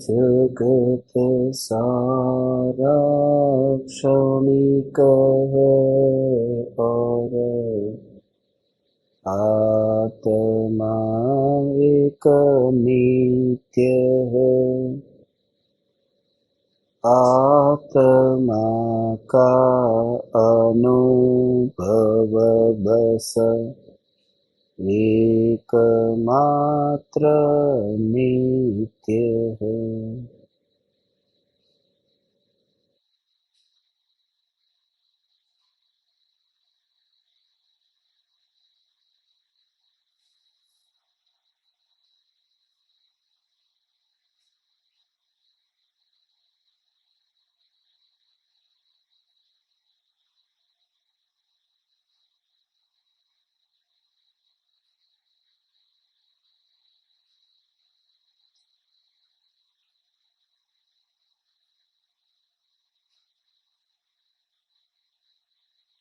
जगत सारा क्षणिक है और आत्मा एक नित्य है। आत्मा का अनुभव बस एकमात्र नित्य है।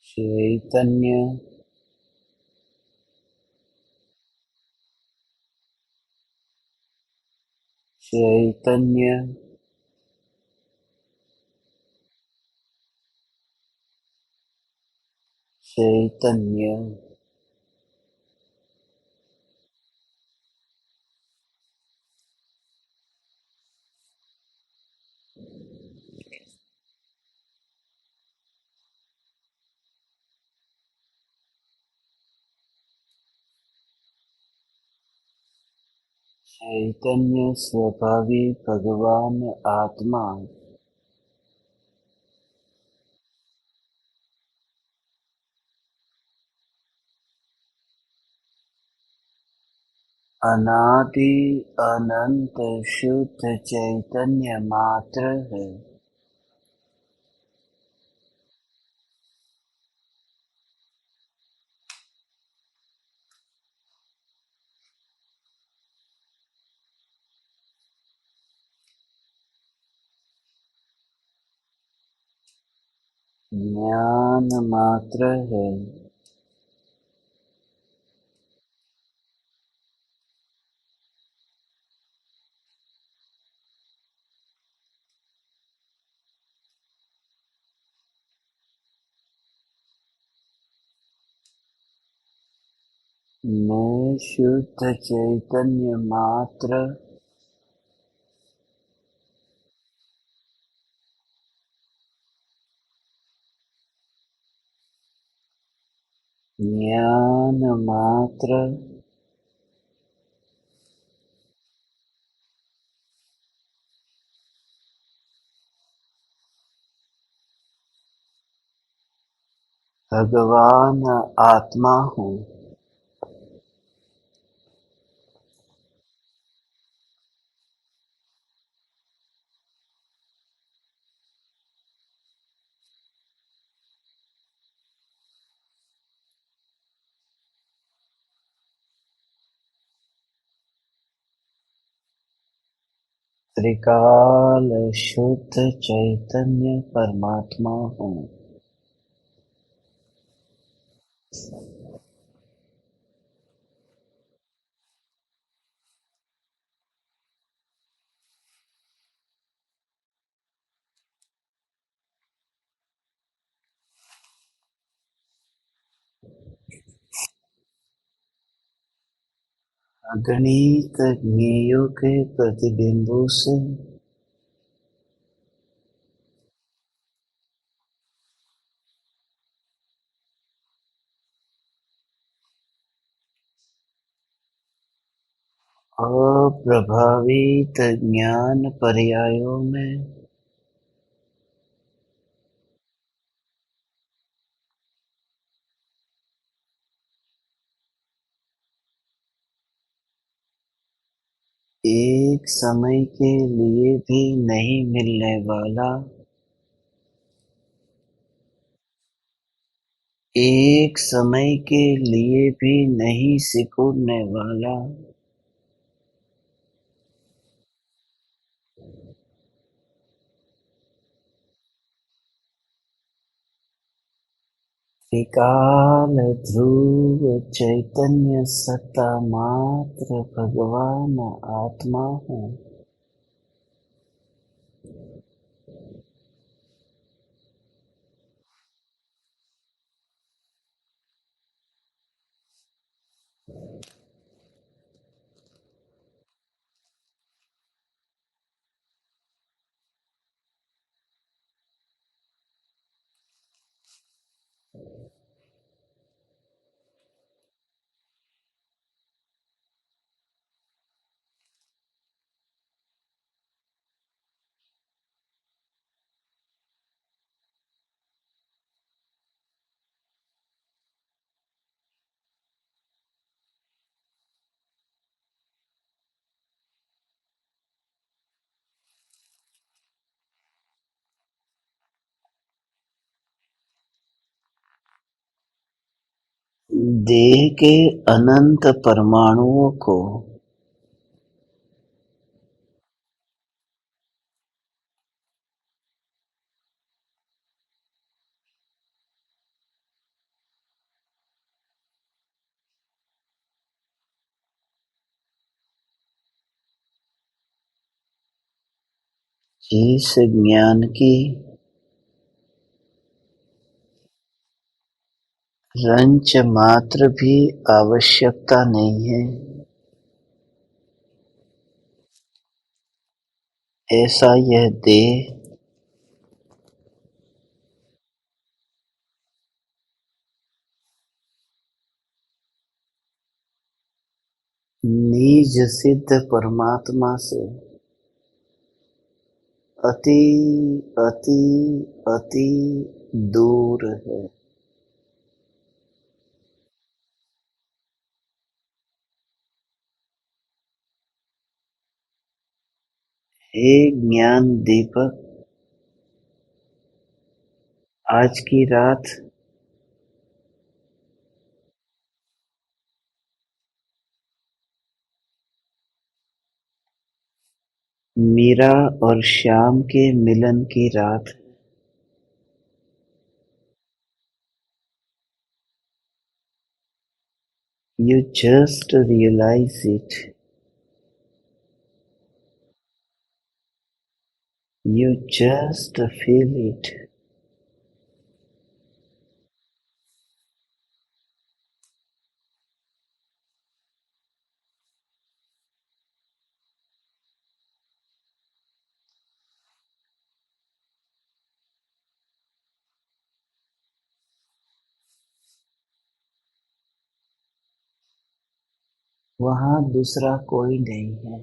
चैतन्य चैतन्य चैतन्य चैतन्य स्वभावी भगवान आत्मा अनादि अनंत शुद्ध चैतन्य मात्र है। ज्ञान मात्र है। मैं शुद्ध चैतन्य मात्र ज्ञान मात्र भगवान आत्मा हूँ। त्रिकाल शुद्ध चैतन्य परमात्मा हूँ। अगणित ज्ञेयों के प्रतिबिंबों से अप्रभावित ज्ञान पर्यायों में एक समय के लिए भी नहीं मिलने वाला, एक समय के लिए भी नहीं सिकुड़ने वाला, त्रिकाल ध्रुव चैतन्य सत्ता मात्र भगवान आत्मा हूँ। देह के अनंत परमाणुओं को जिस ज्ञान की रंच मात्र भी आवश्यकता नहीं है, ऐसा यह देह निज सिद्ध परमात्मा से अति अति अति दूर है। हे ज्ञान दीपक, आज की रात मीरा और श्याम के मिलन की रात। You just realize it. You just feel it. वहाँ दूसरा कोई नहीं है।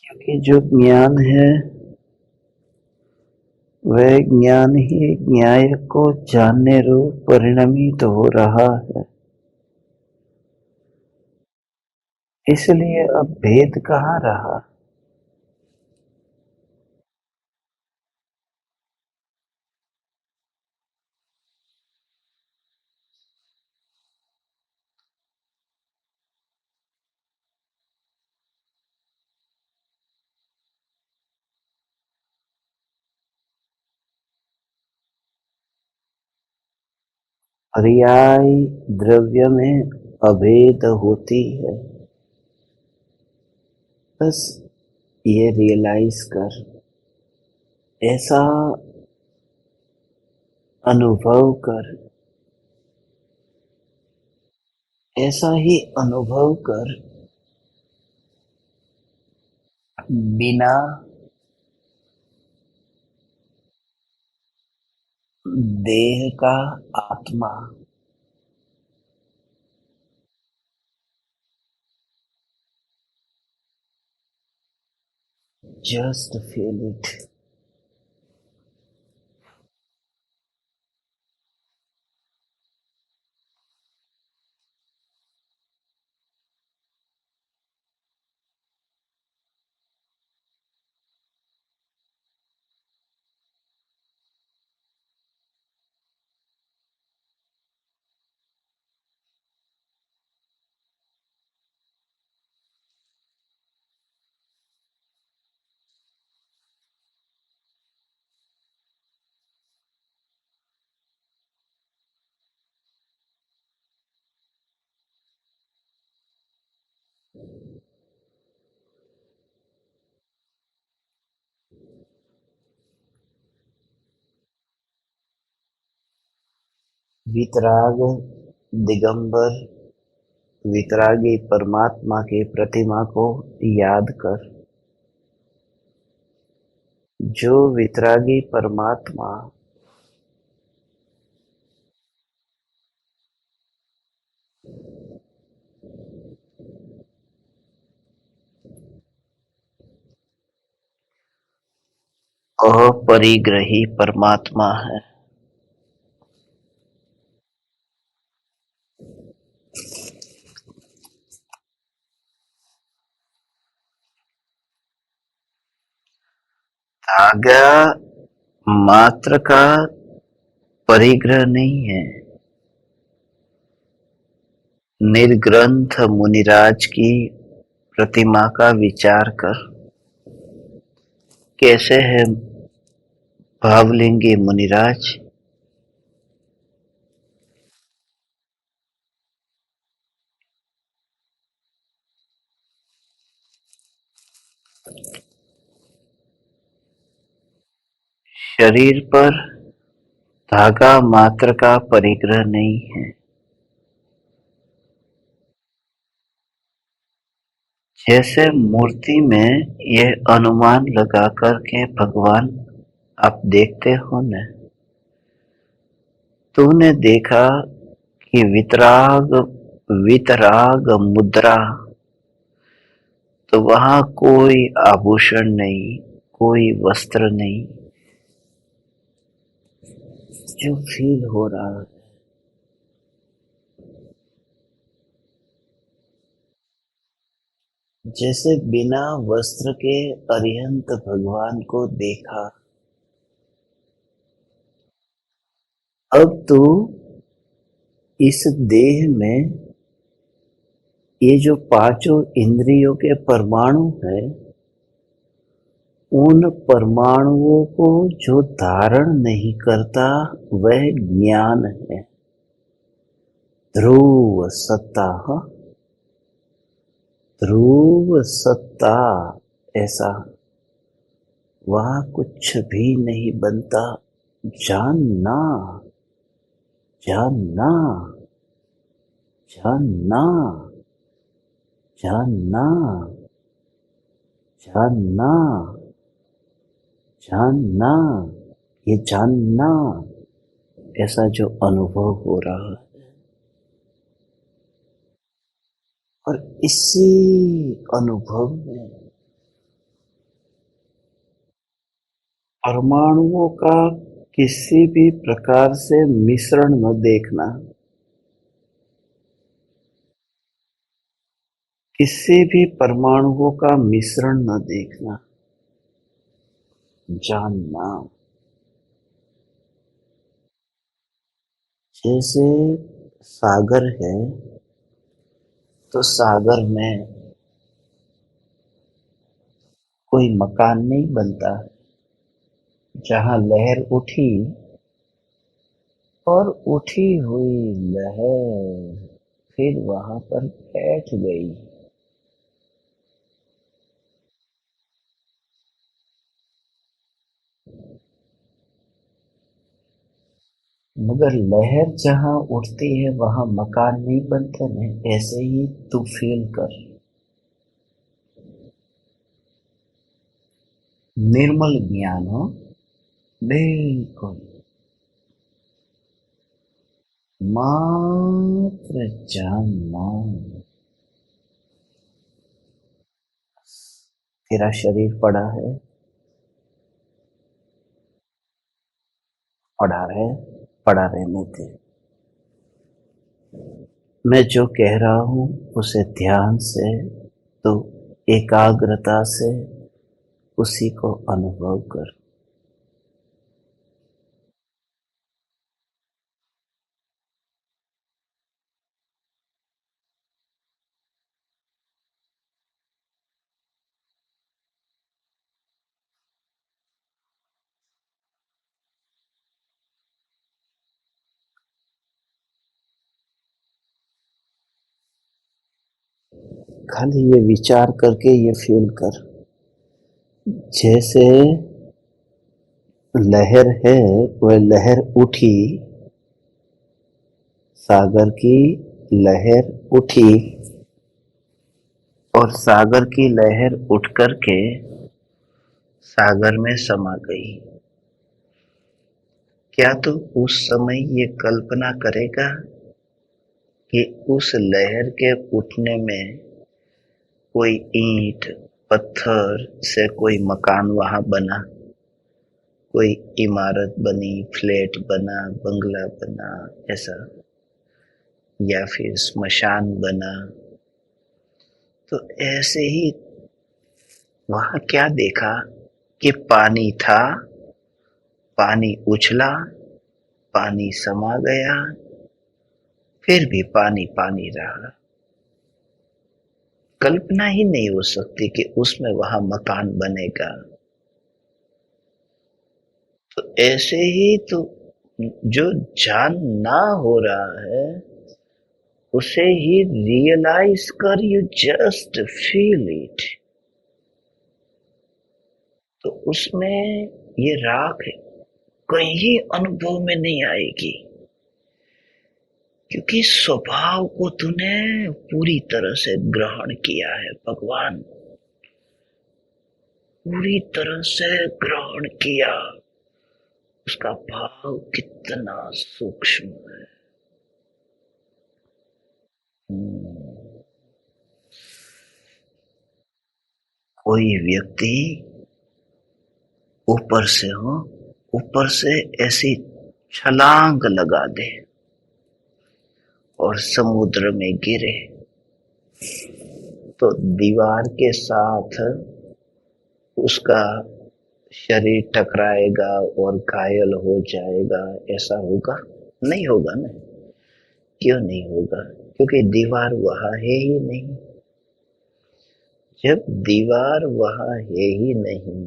क्योंकि जो ज्ञान है वह ज्ञान ही न्याय को जानने रूप परिणमित हो रहा है। इसलिए अब भेद कहाँ रहा। पर्याय द्रव्य में अभेद होती है। बस ये रियलाइज कर, ऐसा अनुभव कर, ऐसा ही अनुभव कर, बिना देह का आत्मा। Just feel it. वितराग दिगंबर वितरागी परमात्मा की प्रतिमा को याद कर। जो वितरागी परमात्मा अपरिग्रही परमात्मा है, धागा मात्र का परिग्रह नहीं है। निर्ग्रंथ मुनिराज की प्रतिमा का विचार कर, कैसे है भावलिंगी मुनिराज। शरीर पर धागा मात्र का परिग्रह नहीं है। जैसे मूर्ति में यह अनुमान लगा कर के भगवान आप देखते हो न, तूने देखा कि वितराग वितराग मुद्रा, तो वहां कोई आभूषण नहीं, कोई वस्त्र नहीं, जो फील हो रहा है। जैसे बिना वस्त्र के अरिहंत भगवान को देखा। अब तू इस देह में ये जो पांचों इंद्रियों के परमाणु है, उन परमाणुओं को जो धारण नहीं करता वह ज्ञान है। ध्रुव सत्ता, ध्रुव सत्ता, ऐसा वहां कुछ भी नहीं बनता। जानना, जानना, जानना, जानना, जानना, जानना, ये जानना, ऐसा जो अनुभव हो रहा है। और इसी अनुभव में परमाणुओं का किसी भी प्रकार से मिश्रण न देखना, किसी भी परमाणुओं का मिश्रण न देखना। जानना, जैसे सागर है तो सागर में कोई मकान नहीं बनता। जहां लहर उठी और उठी हुई लहर फिर वहां पर बैठ गई, मगर लहर जहां उठती है वहां मकान नहीं बनते न। ऐसे ही तू फील कर, निर्मल ज्ञान हो, बिल्कुल मात्र जानना। तेरा शरीर पड़ा है, पड़ा रहे, पड़ा रहने दे। मैं जो कह रहा हूं उसे ध्यान से, तो एकाग्रता से उसी को अनुभव कर। खाली ये विचार करके ये फील कर, जैसे लहर है वह लहर उठी, सागर की लहर उठी और सागर की लहर उठ कर के सागर में समा गई। क्या तू उस समय ये कल्पना करेगा कि उस लहर के उठने में कोई ईंट पत्थर से कोई मकान वहां बना, कोई इमारत बनी, फ्लैट बना, बंगला बना, ऐसा, या फिर स्मशान बना? तो ऐसे ही वहां क्या देखा कि पानी था, पानी उछला, पानी समा गया, फिर भी पानी पानी रहा। कल्पना ही नहीं हो सकती कि उसमें वहां मकान बनेगा। तो ऐसे ही तो जो जान ना हो रहा है उसे ही रियलाइज कर, यू जस्ट फील इट। तो उसमें ये राख कहीं अनुभव में नहीं आएगी, क्योंकि स्वभाव को तूने पूरी तरह से ग्रहण किया है भगवान, पूरी तरह से ग्रहण किया। उसका भाव कितना सूक्ष्म है। हम्म, कोई व्यक्ति ऊपर से हो, ऊपर से ऐसी छलांग लगा दे और समुद्र में गिरे, तो दीवार के साथ उसका शरीर टकराएगा और घायल हो जाएगा, ऐसा होगा? नहीं होगा ना। क्यों नहीं होगा? क्योंकि दीवार वहां है ही नहीं। जब दीवार वहां है ही नहीं,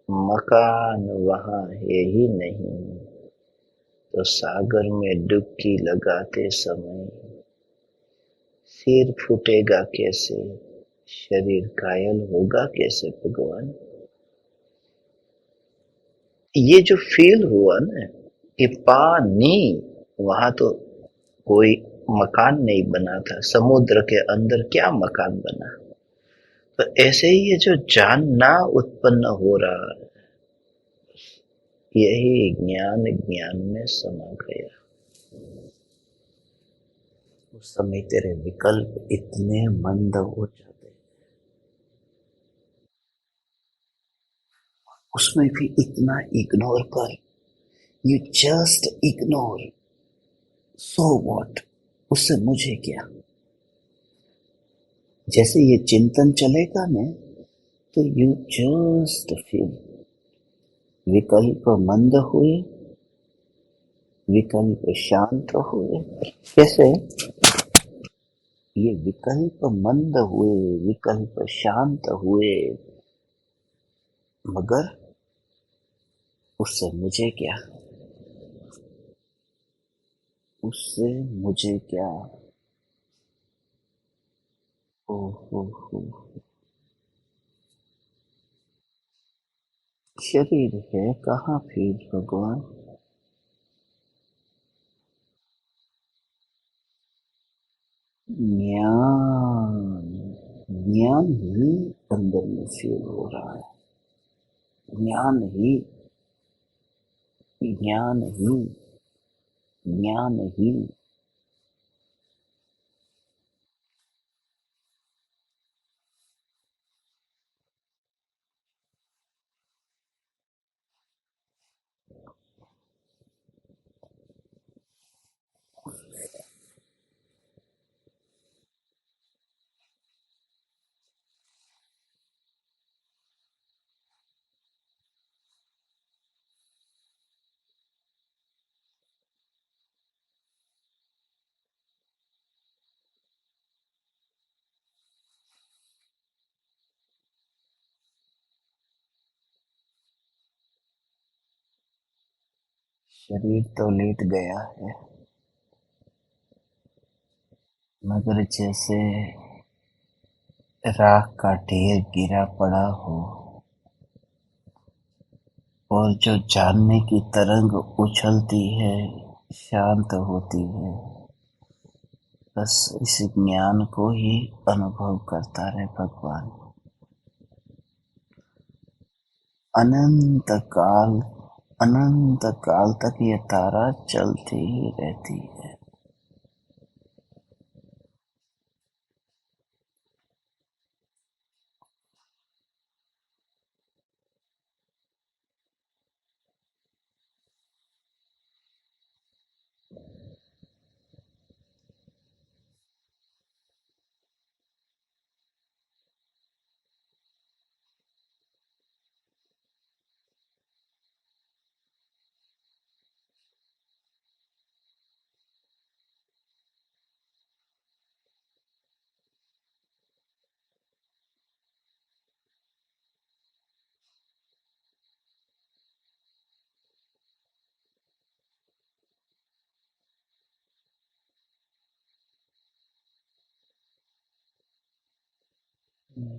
मकान वहां है ही नहीं, तो सागर में डुबकी लगाते समय सिर फूटेगा कैसे, शरीर घायल होगा कैसे भगवान? ये जो फील हुआ ना कि पानी, वहां तो कोई मकान नहीं बना था, समुद्र के अंदर क्या मकान बना? तो ऐसे ही ये जो जानना उत्पन्न हो रहा है, यही ज्ञान ज्ञान में समा गया। उस समय तेरे विकल्प इतने मंद हो जाते, उसमें भी इतना इग्नोर कर, you just ignore. So what, उससे मुझे क्या? जैसे ये चिंतन चलेगा ना, तो यू जस्ट फील विकल्प मंद हुए, विकल्प शांत हुए। कैसे? ये विकल्प मंद हुए, विकल्प शांत हुए, मगर उससे मुझे क्या? उससे मुझे क्या? ओ हो। शरीर है कहाँ फिर भगवान? ज्ञान, ज्ञान ही अंदर में फील हो रहा है। ज्ञान ही, ज्ञान ही, ज्ञान ही। शरीर तो लेट गया है, मगर जैसे राख का ढेर गिरा पड़ा हो और जो जानने की तरंग उछलती है, शांत होती है, बस इस ज्ञान को ही अनुभव करता रहे भगवान। अनंत काल, अनंत काल तक ये तारा चलती ही रहती है। शरीर,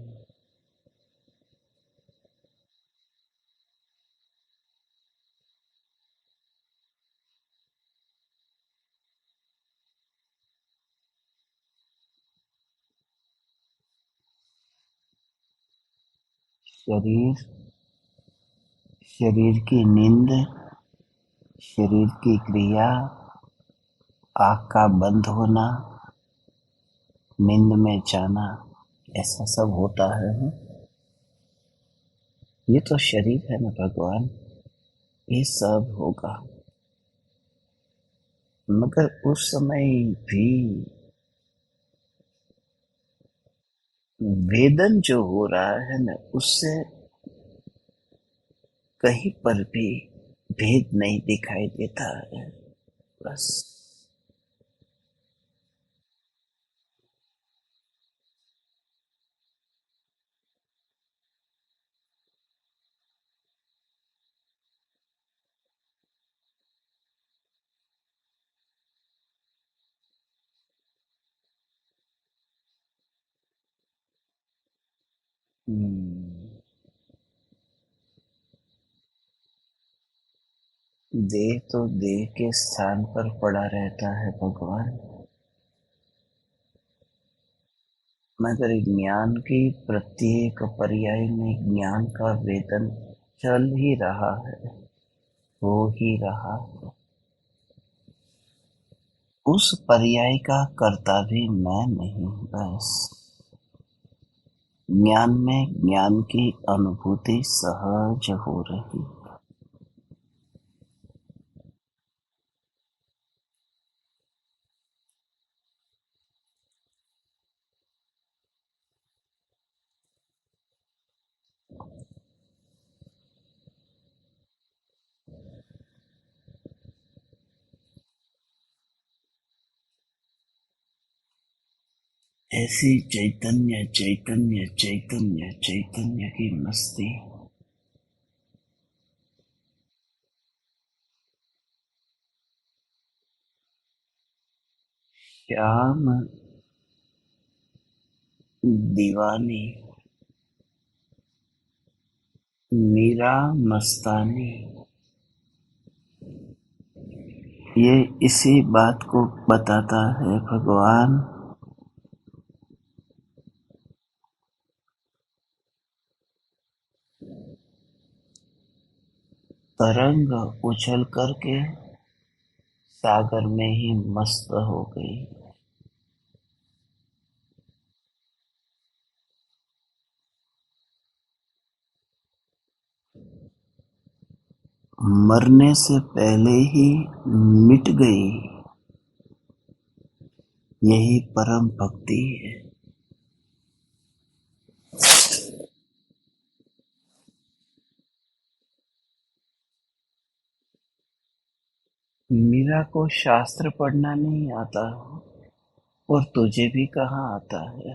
शरीर की नींद, शरीर की क्रिया, आँख का बंद होना, नींद में जाना, ऐसा सब होता है। ये तो शरीर है ना भगवान, ये सब होगा। मगर उस समय भी वेदन जो हो रहा है ना, उससे कहीं पर भी भेद नहीं दिखाई देता है। बस। देह तो देह के स्थान पर पड़ा रहता है भगवान, मगर ज्ञान की प्रत्येक पर्याय में ज्ञान का वेदन चल ही रहा है, हो ही रहा है। उस पर्याय का कर्ता भी मैं नहीं, बस ज्ञान में ज्ञान की अनुभूति सहज हो रही। ऐसी चैतन्य चैतन्य चैतन्य चैतन्य की मस्ती। श्याम दीवानी, मीरा मस्तानी, ये इसी बात को बताता है भगवान। तरंग उछल करके सागर में ही मस्त हो गई। मरने से पहले ही मिट गई, यही परम भक्ति है। मीरा को शास्त्र पढ़ना नहीं आता, और तुझे भी कहाँ आता है,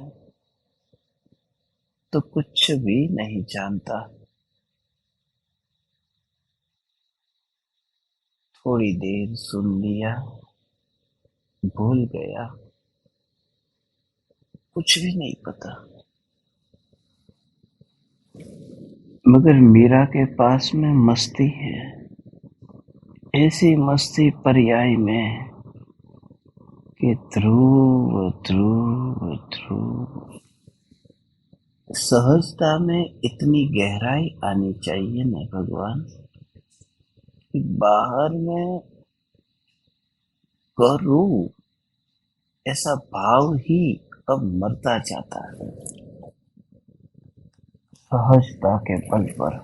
तो कुछ भी नहीं जानता। थोड़ी देर सुन लिया, भूल गया, कुछ भी नहीं पता। मगर मीरा के पास में मस्ती है, ऐसी मस्ती पर्याय में कि ध्रुव ध्रुव ध्रुव। सहजता में इतनी गहराई आनी चाहिए ना भगवान, कि बाहर में करूं ऐसा भाव ही अब मरता जाता है। सहजता के बल पर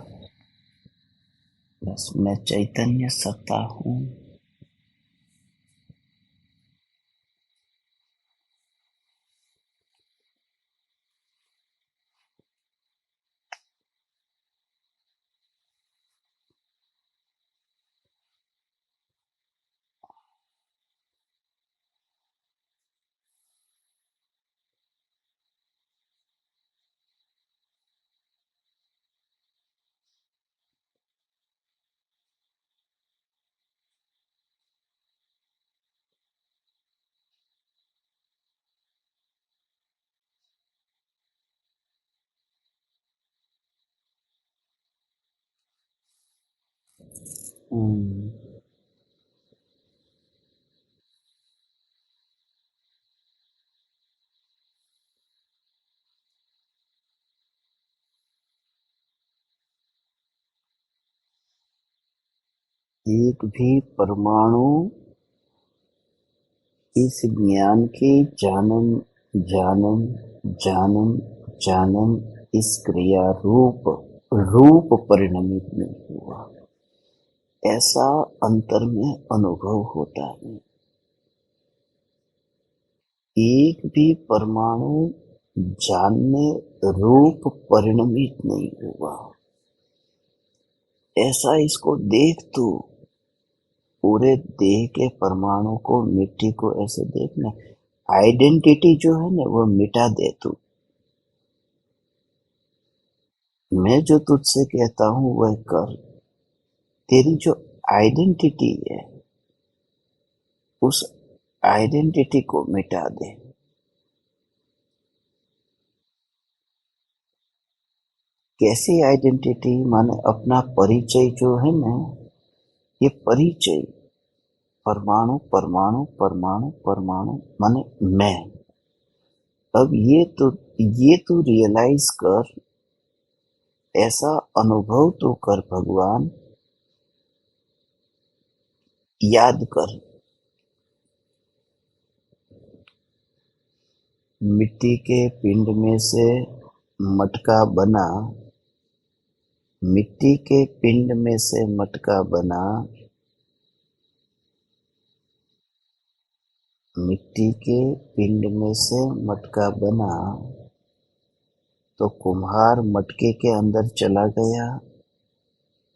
बस मैं चैतन्य सत्ता हूँ। हम्म, एक भी परमाणु इस ज्ञान के जानन जानन जानन जानन इस क्रिया रूप रूप परिणमित नहीं हुआ, ऐसा अंतर में अनुभव होता है। एक भी परमाणु जानने रूप परिणमित नहीं हुआ, ऐसा इसको देख तू। पूरे देह के परमाणु को, मिट्टी को ऐसे देखना, आइडेंटिटी जो है ना वो मिटा दे तू। मैं जो तुझसे कहता हूं वह कर। तेरी जो आइडेंटिटी है उस आइडेंटिटी को मिटा दे। कैसी आइडेंटिटी? माने अपना परिचय जो है ना, ये परिचय परमाणु परमाणु परमाणु परमाणु माने मैं। अब ये तो रियलाइज कर, ऐसा अनुभव तो कर भगवान। याद कर, मिट्टी के पिंड में से मटका बना, मिट्टी के पिंड में से मटका बना, मिट्टी के पिंड में से मटका बना, तो कुम्हार मटके के अंदर चला गया?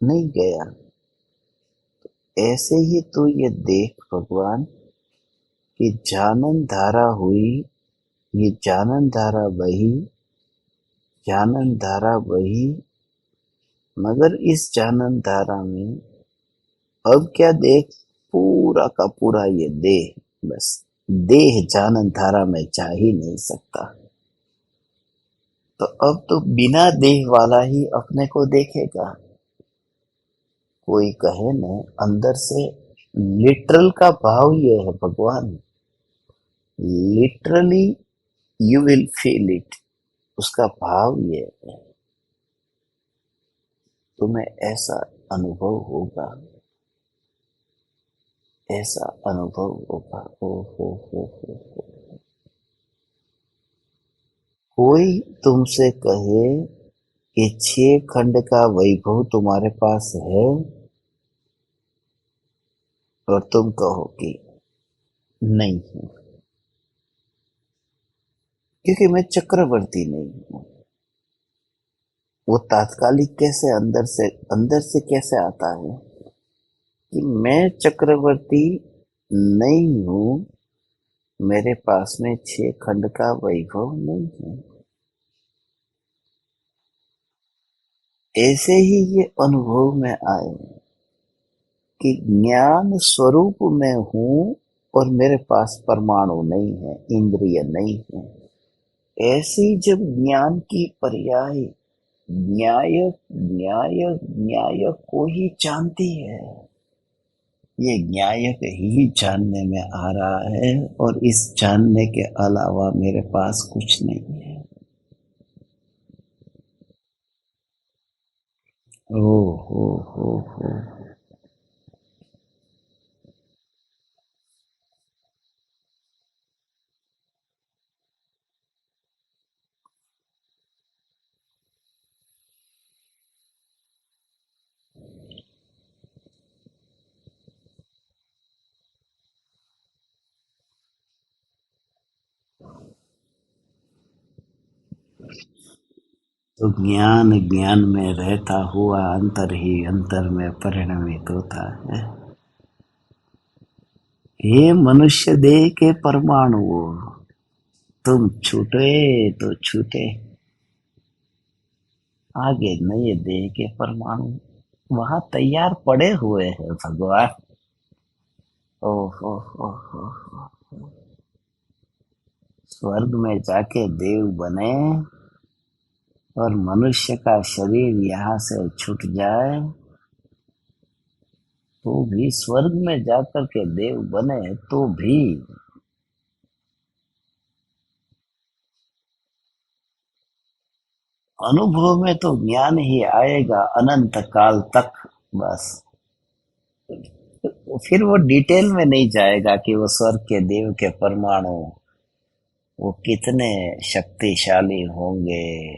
नहीं गया। ऐसे ही तो ये देख भगवान कि जानन धारा हुई, ये जानन धारा बही, जानन धारा बही, मगर इस जानन धारा में अब क्या देख? पूरा का पूरा ये देह, बस देह जानन धारा में जा ही नहीं सकता। तो अब तो बिना देह वाला ही अपने को देखेगा। कोई कहे न अंदर से, लिटरल का भाव ये है भगवान, literally you will feel it. उसका भाव ये है, तुम्हें ऐसा अनुभव होगा, ऐसा अनुभव होगा। ओ हो। कोई तुमसे कहे कि 6 खंड का वैभव तुम्हारे पास है, और तुम कहो कि नहीं है, क्योंकि मैं चक्रवर्ती नहीं हूं। वो तात्कालिक कैसे अंदर से कैसे आता है कि मैं चक्रवर्ती नहीं हूं, मेरे पास में 6 खंड का वैभव नहीं है। ऐसे ही ये अनुभव में आए कि ज्ञान स्वरूप में हूं और मेरे पास परमाणु नहीं है, इंद्रिय नहीं है। ऐसी जब ज्ञान की पर्याय न्यायक न्यायक न्यायक को ही जानती है, ये न्यायक ही जानने में आ रहा है, और इस जानने के अलावा मेरे पास कुछ नहीं है। ओ हो। तो ज्ञान ज्ञान में रहता हुआ अंतर ही अंतर में परिणमित होता है। हे मनुष्य देह के परमाणुओं, तुम छूटे तो छूटे, आगे नए देह के परमाणु वहां तैयार पड़े हुए हैं भगवान। ओ, स्वर्ग में जाके देव बने और मनुष्य का शरीर यहाँ से छूट जाए, तो भी स्वर्ग में जाकर के देव बने तो भी अनुभव में तो ज्ञान ही आएगा अनंत काल तक। बस फिर वो डिटेल में नहीं जाएगा कि वो स्वर्ग के देव के परमाणु वो कितने शक्तिशाली होंगे,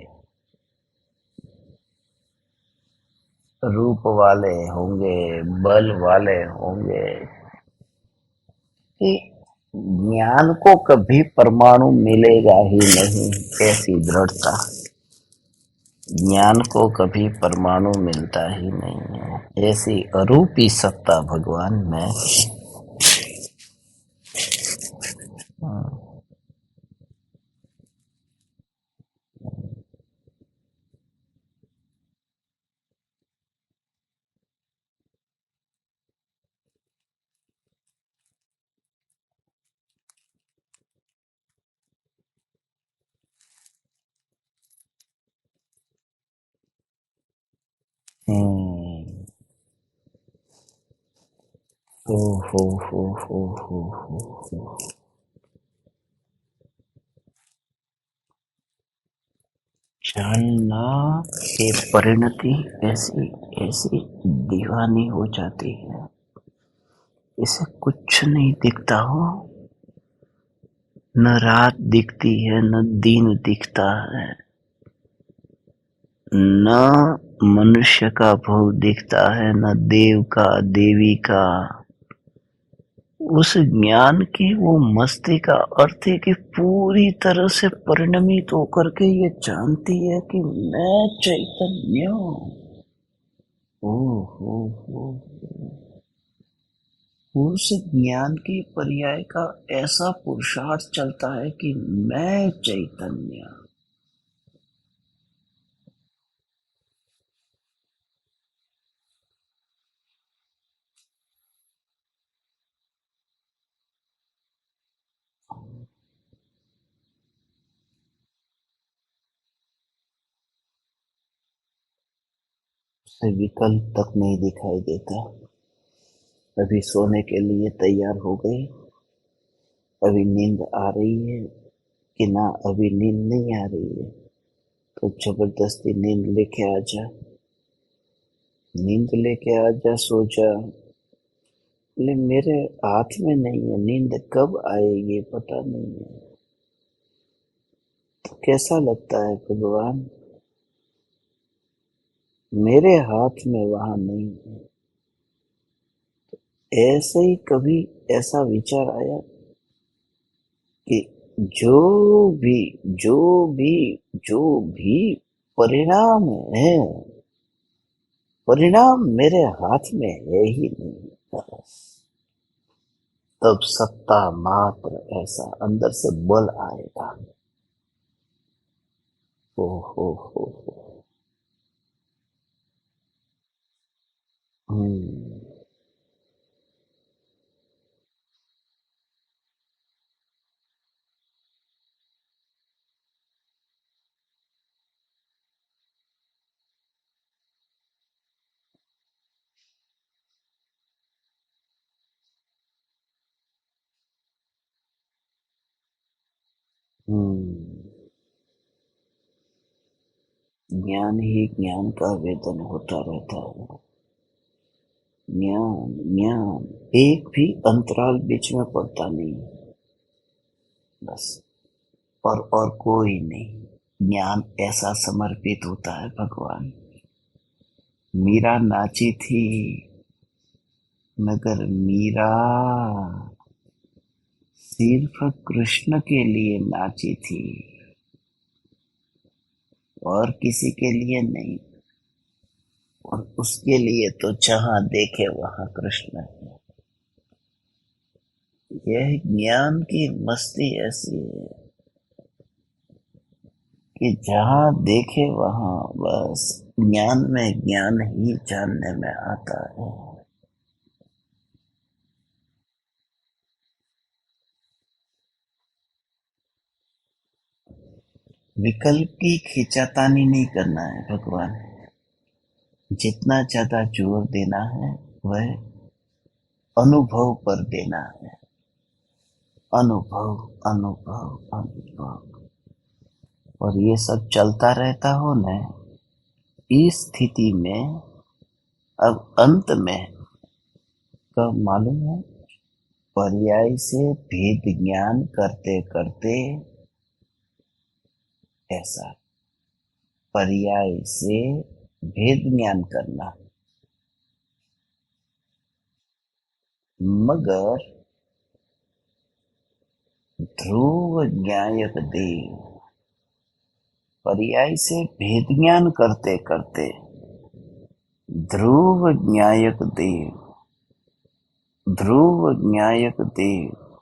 रूप वाले होंगे, बल वाले होंगे। कि ज्ञान को कभी परमाणु मिलेगा ही नहीं, ऐसी दृढ़ता। ज्ञान को कभी परमाणु मिलता ही नहीं है, ऐसी अरूपी सत्ता भगवान में। हम्म। हो हो हो हो हो हो। जानना की परिणति ऐसी ऐसी दीवानी हो जाती है, इसे कुछ नहीं दिखता हो, न रात दिखती है न दिन दिखता है, न मनुष्य का भोग दिखता है न देव का देवी का। उस ज्ञान की वो मस्ती का अर्थ है कि पूरी तरह से परिणमित होकर के ये जानती है कि मैं चैतन्य हूँ। ओ हो हो। उस ज्ञान की पर्याय का ऐसा पुरुषार्थ चलता है कि मैं चैतन्य। उसे विकल्प तक नहीं दिखाई देता। अभी सोने के लिए तैयार हो गए, अभी नींद आ रही है कि ना अभी नींद नहीं आ रही है, तो जबरदस्ती नींद लेके आ जा, नींद लेके आ जा, सो जा। बोले मेरे हाथ में नहीं है, नींद कब आएगी पता नहीं है। तो कैसा लगता है भगवान, मेरे हाथ में वहां नहीं है। ऐसे ही कभी ऐसा विचार आया कि जो भी जो भी जो भी परिणाम है, परिणाम मेरे हाथ में है ही नहीं। बस तब सत्ता मात्र ऐसा अंदर से बल आएगा। ओ हो। हम्म। हम्म। ज्ञान ही ज्ञान का वेदन होता रहता है। ज्ञान ज्ञान, एक भी अंतराल बीच में पड़ता नहीं। बस और कोई नहीं। ज्ञान ऐसा समर्पित होता है भगवान। मीरा नाची थी, मगर मीरा सिर्फ कृष्ण के लिए नाची थी और किसी के लिए नहीं। और उसके लिए तो जहां देखे वहां कृष्ण है। यह ज्ञान की मस्ती ऐसी है कि जहां देखे वहां बस ज्ञान में ज्ञान ही जानने में आता है। विकल्प की खींचातानी नहीं करना है भगवान, जितना ज्यादा जोर देना है वह अनुभव पर देना है। अनुभव, अनुभव, अनुभव। और ये सब चलता रहता हो न, इस स्थिति में अब अंत में कब मालूम है, पर्याय से भेद ज्ञान करते करते, ऐसा पर्याय से भेद ज्ञान करना। मगर ध्रुव ज्ञायक देव, पर्याय से भेद ज्ञान करते करते ध्रुव ज्ञायक देव, ध्रुव ज्ञायक देव,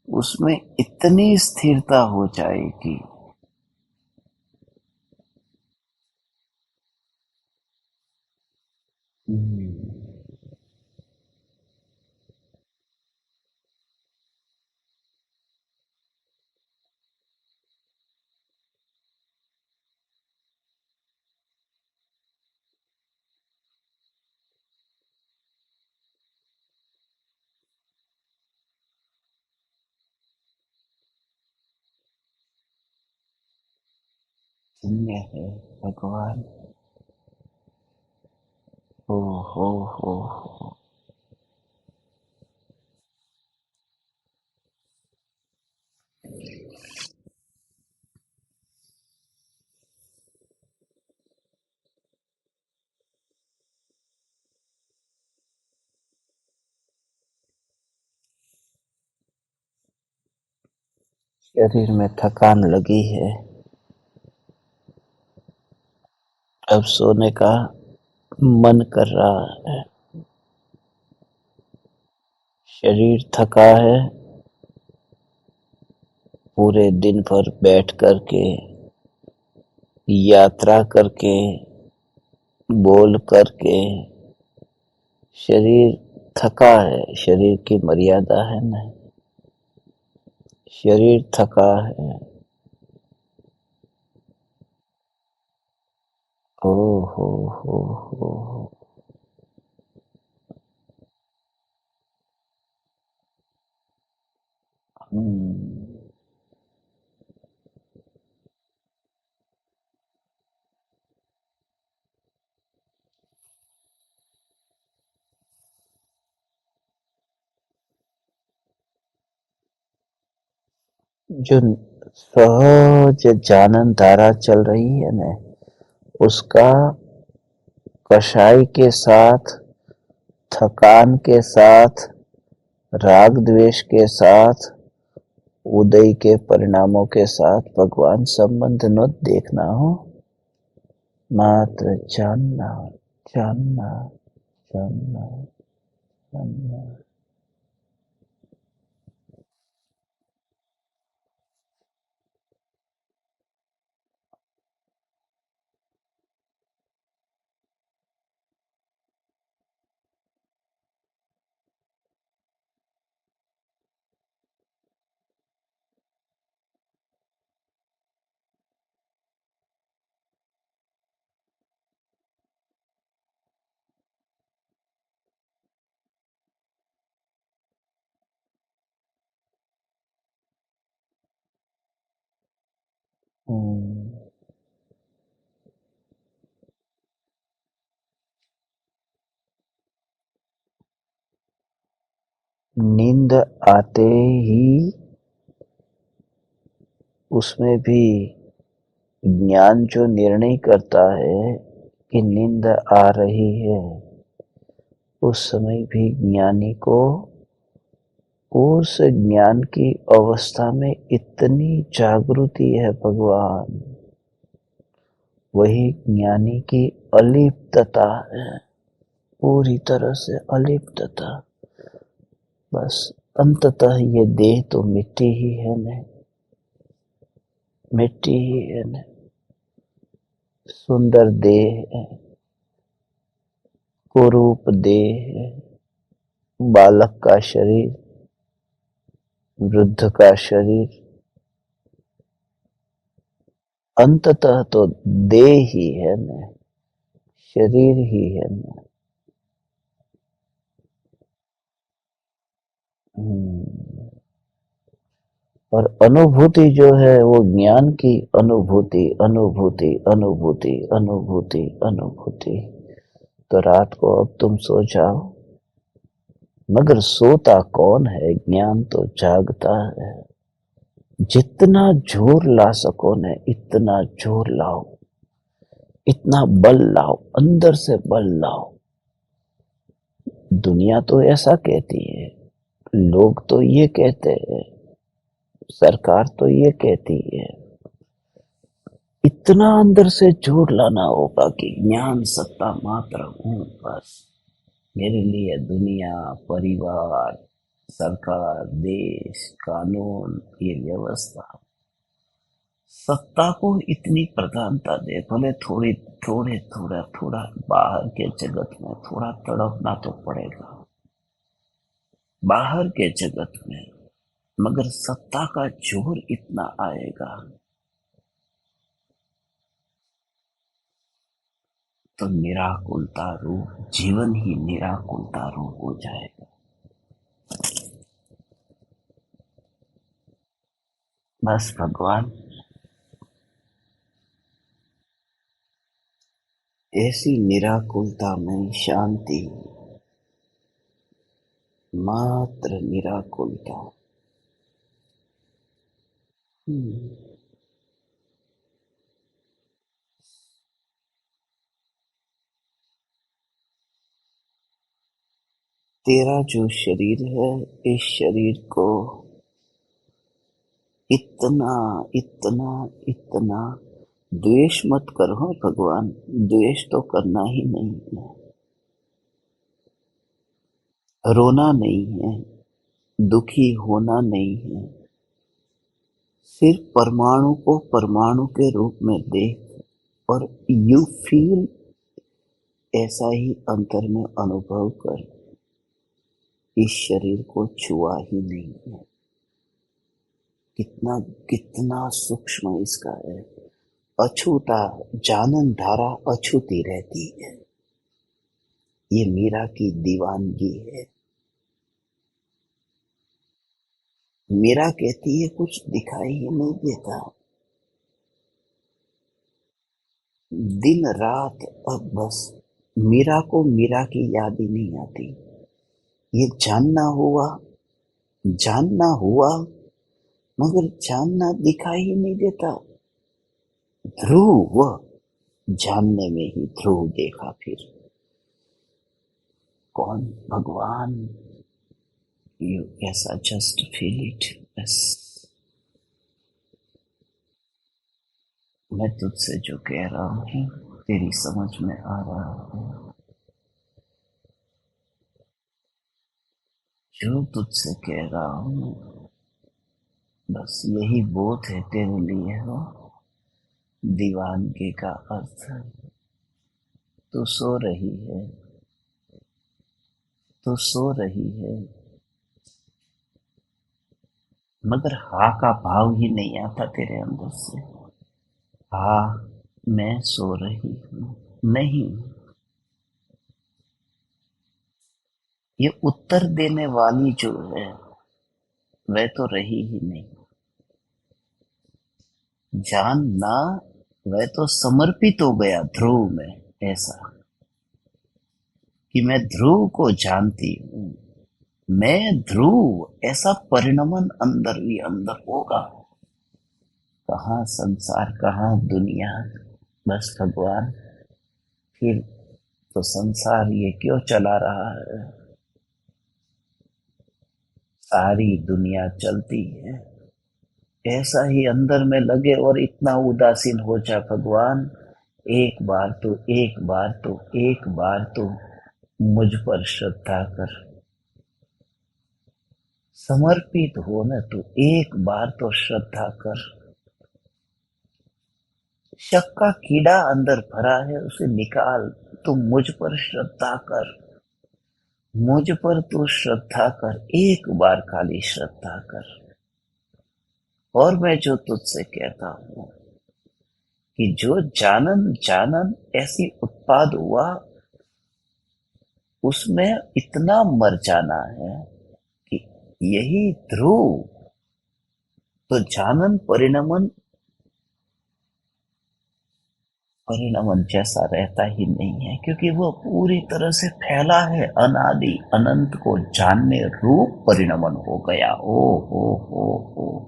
उसमें इतनी स्थिरता हो जाएगी। धन्य है भगवान। हो हो। शरीर में थकान लगी है, अब सोने का मन कर रहा है। शरीर थका है, पूरे दिन भर बैठ करके, यात्रा करके, बोल करके शरीर थका है। शरीर की मर्यादा है ना, शरीर थका है। ओ हो। हम्म। जो सहज जानन धारा चल रही है ना, उसका कषाय के साथ, थकान के साथ, राग द्वेष के साथ, उदय के परिणामों के साथ भगवान संबंध न देखना हो, मात्र जानना, जानना, जानना, जानना। नींद आते ही उसमें भी ज्ञान जो निर्णय करता है कि नींद आ रही है, उस समय भी ज्ञानी को उस ज्ञान की अवस्था में इतनी जागृति है भगवान, वही ज्ञानी की अलिप्तता है, पूरी तरह से अलिप्तता। बस अंततः ये देह तो मिट्टी ही है न, मिट्टी ही है न। सुंदर देह है, कुरूप देह है, बालक का शरीर, वृद्ध का शरीर, अंततः तो देह ही है न, शरीर ही है न। और अनुभूति जो है वो ज्ञान की अनुभूति, अनुभूति, अनुभूति, अनुभूति, अनुभूति। तो रात को अब तुम सो जाओ, मगर सोता कौन है, ज्ञान तो जागता है। जितना जोर ला सको न इतना जोर लाओ, इतना बल लाओ, अंदर से बल लाओ। दुनिया तो ऐसा कहती है, लोग तो ये कहते हैं, सरकार तो ये कहती है। इतना अंदर से जोर लाना होगा कि ज्ञान सत्ता मात्र हूं बस। मेरे लिए दुनिया, परिवार, सरकार, देश, कानून, ये व्यवस्था, सत्ता को इतनी प्रधानता दे, भले थोड़ी थोड़ा बाहर के जगत में थोड़ा तड़पना तो पड़ेगा, बाहर के जगत में, मगर सत्ता का जोर इतना आएगा तो निराकुलता रूप, जीवन ही निराकुलता रूप हो जाएगा। बस भगवान ऐसी निराकुलता में शांति, मात्र निराकुलता। तेरा जो शरीर है, इस शरीर को इतना इतना इतना द्वेष मत करो भगवान। द्वेष तो करना ही नहीं है, रोना नहीं है, दुखी होना नहीं है। सिर्फ परमाणु को परमाणु के रूप में देख और यू फील, ऐसा ही अंतर में अनुभव कर। इस शरीर को छुआ ही नहीं है। कितना कितना सूक्ष्म इसका है। अछूता जानन धारा अछूती रहती है। ये मीरा की दीवानगी है। मीरा कहती है कुछ दिखाई ही नहीं देता, दिन रात। अब बस मीरा को मीरा की याद ही नहीं आती। ये जानना हुआ मगर जानना दिखाई ही नहीं देता। ध्रुव जानने में ही ध्रुव देखा। फिर कौन भगवान? यू ऐसा जस्ट फील इट। बस मैं तुझसे जो कह रहा हूँ तेरी समझ में आ रहा है। जो तुझसे कह रहा हूँ बस यही बोध है तेरे लिए हो। दीवानगी का अर्थ तू सो रही है, तू सो रही है, मगर हा का भाव ही नहीं आता तेरे अंदर से। हा, मैं सो रही हूँ नहीं, ये उत्तर देने वाली जो है वह तो रही ही नहीं। जानना वह तो समर्पित हो गया ध्रुव में, ऐसा कि मैं ध्रुव को जानती हूँ, मैं ध्रुव। ऐसा परिणमन अंदर ही अंदर होगा। कहाँ संसार, कहाँ दुनिया। बस भगवान फिर तो संसार ये क्यों चला रहा है? सारी दुनिया चलती है। ऐसा ही अंदर में लगे और इतना उदासीन हो जा भगवान। एक बार तो एक बार तो एक बार तो मुझ पर श्रद्धा कर, समर्पित हो न तू। एक बार तो श्रद्धा कर। शक का कीड़ा अंदर भरा है, उसे निकाल। तू मुझ पर श्रद्धा कर, मुझ पर तू श्रद्धा कर। एक बार खाली श्रद्धा कर। और मैं जो तुझसे कहता हूं कि जो जानन जानन ऐसी उत्पाद हुआ, उसमें इतना मर जाना है कि यही ध्रुव तो जानन परिणमन परिणमन जैसा रहता ही नहीं है, क्योंकि वो पूरी तरह से फैला है। अनादि अनंत को जानने रूप परिणमन हो गया। ओ ओ हो।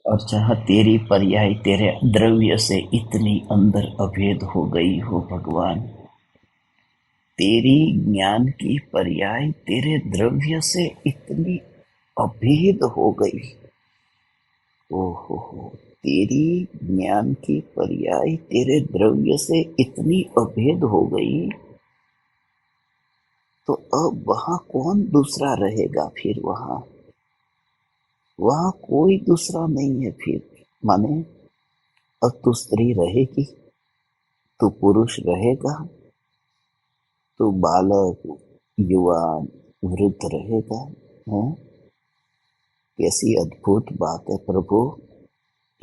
और जहाँ तेरी पर्याय तेरे द्रव्य से इतनी अंदर अभेद हो गई हो भगवान, तेरी ज्ञान की पर्याय तेरे द्रव्य से इतनी अभेद हो गई। ओहो, तेरी ज्ञान की पर्याय तेरे द्रव्य से इतनी अभेद हो गई, तो अब वहां कौन दूसरा रहेगा? फिर वहां वहां कोई दूसरा नहीं है फिर। माने अब तू स्त्री रहेगी, तू पुरुष रहेगा, तू बालक, युवान, वृद्ध रहेगा। है कैसी अद्भुत बात है प्रभु।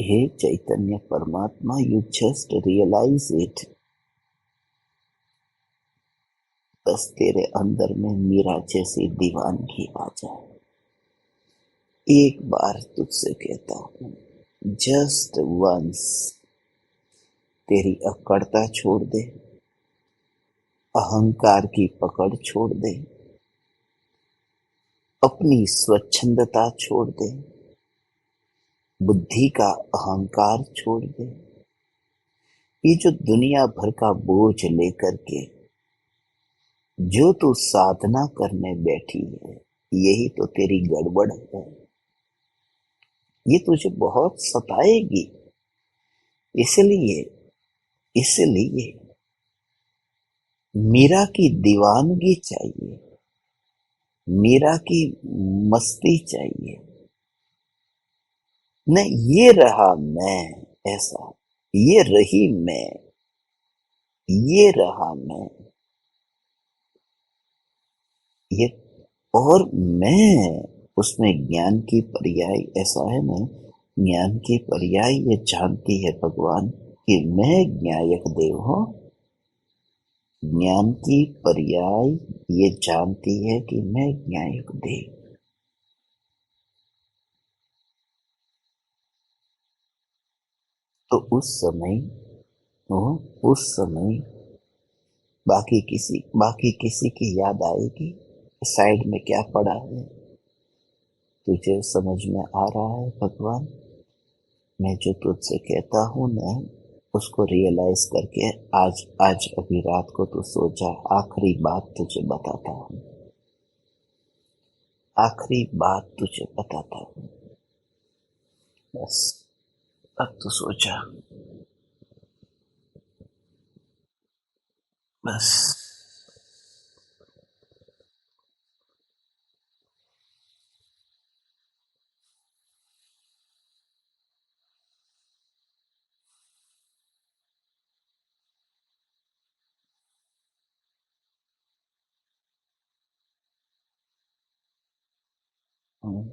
हे चैतन्य परमात्मा, यू जस्ट रियलाइज इट। बस तेरे अंदर में मीरा जैसी दीवानगी आ जाए। एक बार तुझसे कहता हूं, जस्ट वंस, तेरी अकड़ता छोड़ दे, अहंकार की पकड़ छोड़ दे, अपनी स्वच्छंदता छोड़ दे, बुद्धि का अहंकार छोड़ दे। ये जो दुनिया भर का बोझ लेकर के जो तू साधना करने बैठी है, यही तो तेरी गड़बड़ है। ये तुझे बहुत सताएगी। इसलिए इसलिए मीरा की दीवानगी चाहिए, मीरा की मस्ती चाहिए। न ये रहा मैं ऐसा, ये रही मैं, ये रहा मैं, ये और मैं उसमें ज्ञान की पर्याय ऐसा है ना। ज्ञान की पर्याय ये जानती है भगवान कि मैं ज्ञायक देव हूं। ज्ञान की पर्याय ये जानती है कि मैं ज्ञायक देव। तो उस समय बाकी किसी की याद आएगी, साइड में क्या पड़ा है। तुझे समझ में आ रहा है भगवान? मैं जो तुझसे कहता हूं ना, उसको रियलाइज करके आज आज अभी रात को तू सो जा। आखिरी बात तुझे बताता हूं, आखिरी बात तुझे बताता हूं। बस अब तू सो जा। बस। हम्म,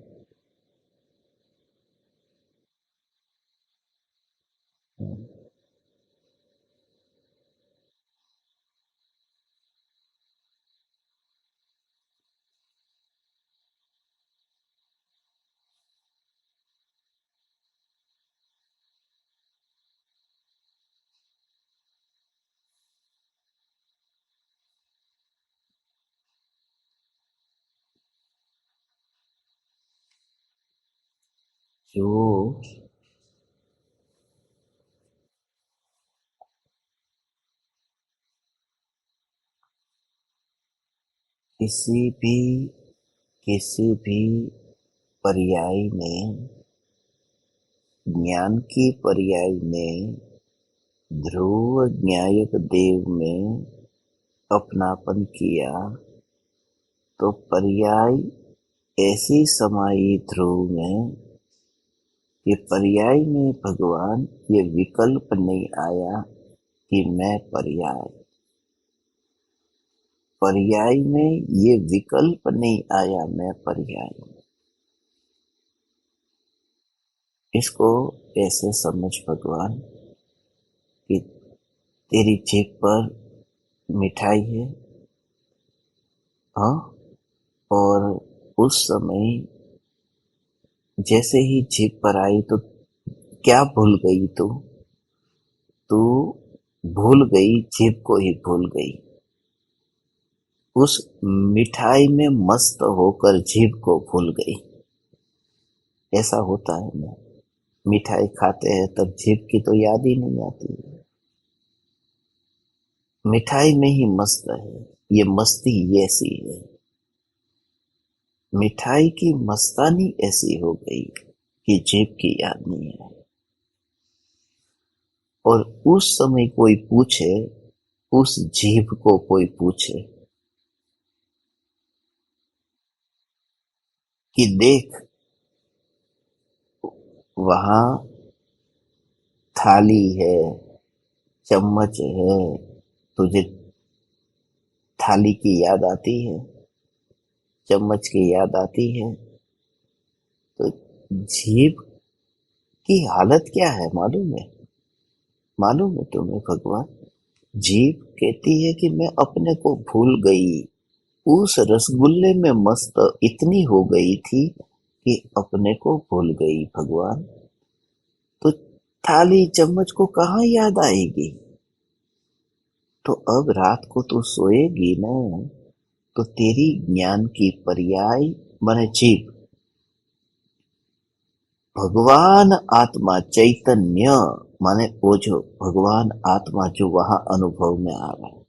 हम्म, जो किसी भी किसी भी पर्याय में, ज्ञान की पर्याय में, ध्रुव ज्ञायक देव में अपनापन किया, तो पर्याय ऐसी समाई ध्रुव में कि पर्याय में भगवान ये विकल्प नहीं आया कि मैं पर्याय। पर्याय में ये विकल्प नहीं आया मैं पर्याय। इसको ऐसे समझ भगवान कि तेरी जीभ पर मिठाई है, हाँ, और उस समय जैसे ही जीभ पर आई तो क्या भूल गई तू? तू भूल गई, जीभ को ही भूल गई। उस मिठाई में मस्त होकर जीभ को भूल गई। ऐसा होता है ना, मिठाई खाते हैं तब जीभ की तो याद ही नहीं आती है। मिठाई में ही मस्त है, ये मस्ती ऐसी है। मिठाई की मस्तानी ऐसी हो गई कि जीभ की याद नहीं है। और उस समय कोई पूछे, उस जीभ को कोई पूछे कि देख, वहां थाली है, चम्मच है, तुझे थाली की याद आती है, चम्मच की याद आती है? तो जीभ की हालत क्या है मालूम है? मालूम है तुम्हें भगवान? जीभ कहती है कि मैं अपने को भूल गई, उस रसगुल्ले में मस्त इतनी हो गई थी कि अपने को भूल गई भगवान। तो थाली चम्मच को कहाँ याद आएगी? तो अब रात को तो सोएगी ना, तो तेरी ज्ञान की पर्याय माने जीभ, भगवान आत्मा चैतन्य माने वो जो भगवान आत्मा जो वहां अनुभव में आ रहा है,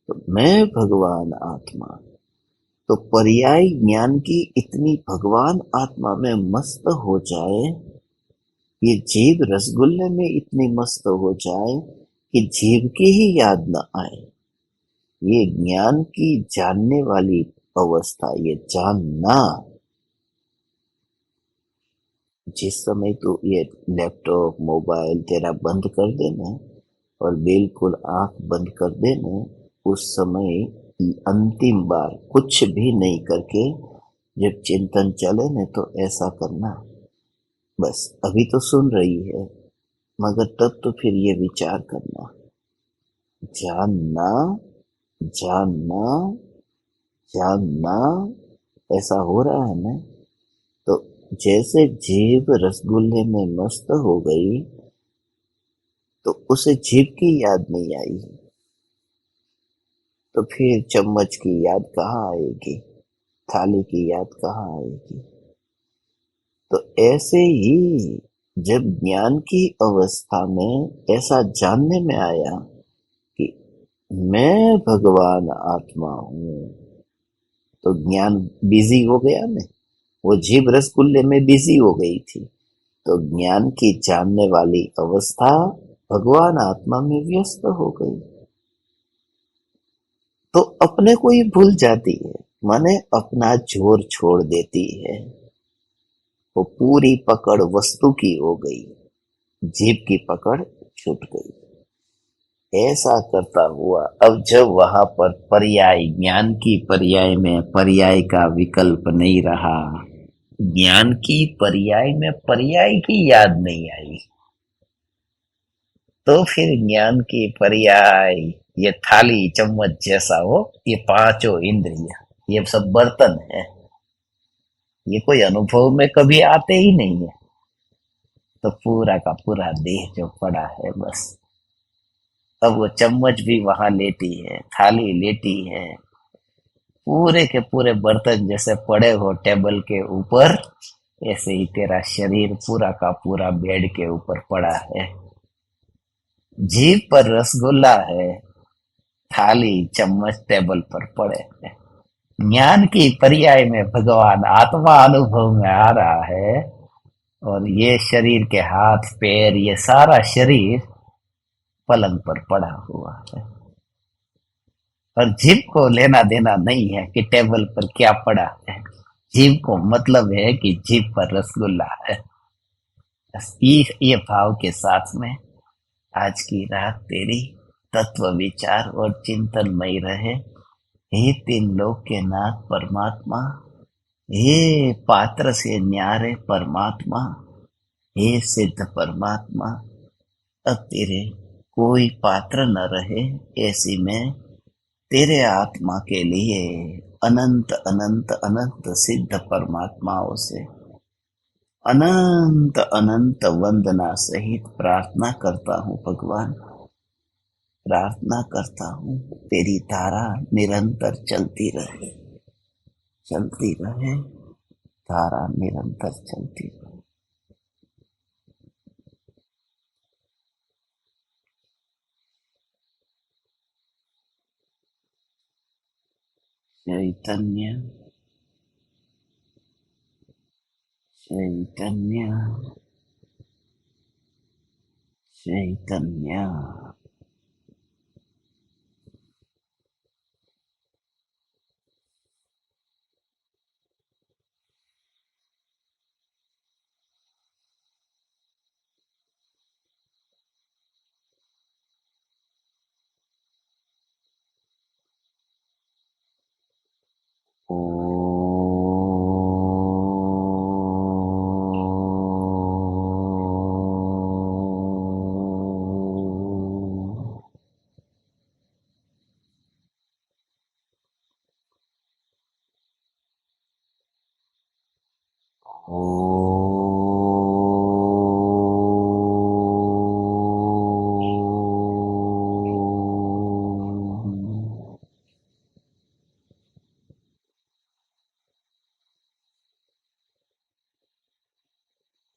तो मैं भगवान आत्मा, तो पर्याय ज्ञान की इतनी भगवान आत्मा में मस्त हो जाए, ये जीभ रसगुल्ले में इतनी मस्त हो जाए कि जीभ की ही याद न आए। ये ज्ञान की जानने वाली अवस्था, ये जानना। जिस समय तू ये लैपटॉप मोबाइल तेरा बंद कर देना और बिल्कुल आंख बंद कर देना, उस समय अंतिम बार कुछ भी नहीं करके जब चिंतन चले न, तो ऐसा करना, बस अभी तो सुन रही है मगर तब तो फिर ये विचार करना, जानना, जानना, जानना। ऐसा हो रहा है ना? तो जैसे जीभ रसगुल्ले में मस्त हो गई तो उसे जीभ की याद नहीं आई, तो फिर चम्मच की याद कहाँ आएगी, थाली की याद कहाँ आएगी? तो ऐसे ही जब ज्ञान की अवस्था में ऐसा जानने में आया कि मैं भगवान आत्मा हूँ, तो ज्ञान बिजी हो गया ना, वो जीभ रसगुल्ले में बिजी हो गई थी, तो ज्ञान की जानने वाली अवस्था भगवान आत्मा में व्यस्त हो गई, तो अपने को ही भूल जाती है, माने अपना जोर छोड़ देती है। वो पूरी पकड़ वस्तु की हो गई, जीभ की पकड़ छूट गई। ऐसा करता हुआ अब जब वहां पर पर्याय, ज्ञान की पर्याय में पर्याय का विकल्प नहीं रहा, ज्ञान की पर्याय में पर्याय की याद नहीं आई, तो फिर ज्ञान की पर्याय ये थाली चम्मच जैसा हो, ये पांचों इंद्रिय, ये सब बर्तन है, ये कोई अनुभव में कभी आते ही नहीं है, तो पूरा का पूरा देह जो पड़ा है बस। अब वो चम्मच भी वहां लेटी है, थाली लेटी है, पूरे के पूरे बर्तन जैसे पड़े हो टेबल के ऊपर, ऐसे ही तेरा शरीर पूरा का पूरा बेड के ऊपर पड़ा है। जीभ पर रसगुल्ला है, थाली चम्मच टेबल पर पड़े हैं। ज्ञान की पर्याय में भगवान आत्मा अनुभव में आ रहा है, और ये शरीर के हाथ पैर ये सारा शरीर पलंग पर पड़ा हुआ है, और जीभ को लेना देना नहीं है कि टेबल पर क्या पड़ा है। जीभ को मतलब है कि जीभ पर रसगुल्ला है। बस ये भाव के साथ में आज की रात तेरी तत्व विचार और चिंतनमय रहे। हे तीन लोक के नाथ परमात्मा, हे पात्र से न्यारे परमात्मा, हे सिद्ध परमात्मा, अब तेरे कोई पात्र न रहे, ऐसी में तेरे आत्मा के लिए अनंत अनंत अनंत सिद्ध परमात्माओं से अनंत अनंत वंदना सहित प्रार्थना करता हूँ भगवान। प्रार्थना करता हूँ तेरी धारा निरंतर चलती रहे, धारा निरंतर चलती रहे। चैतन्य चैतन्य चैतन्य।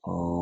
ओ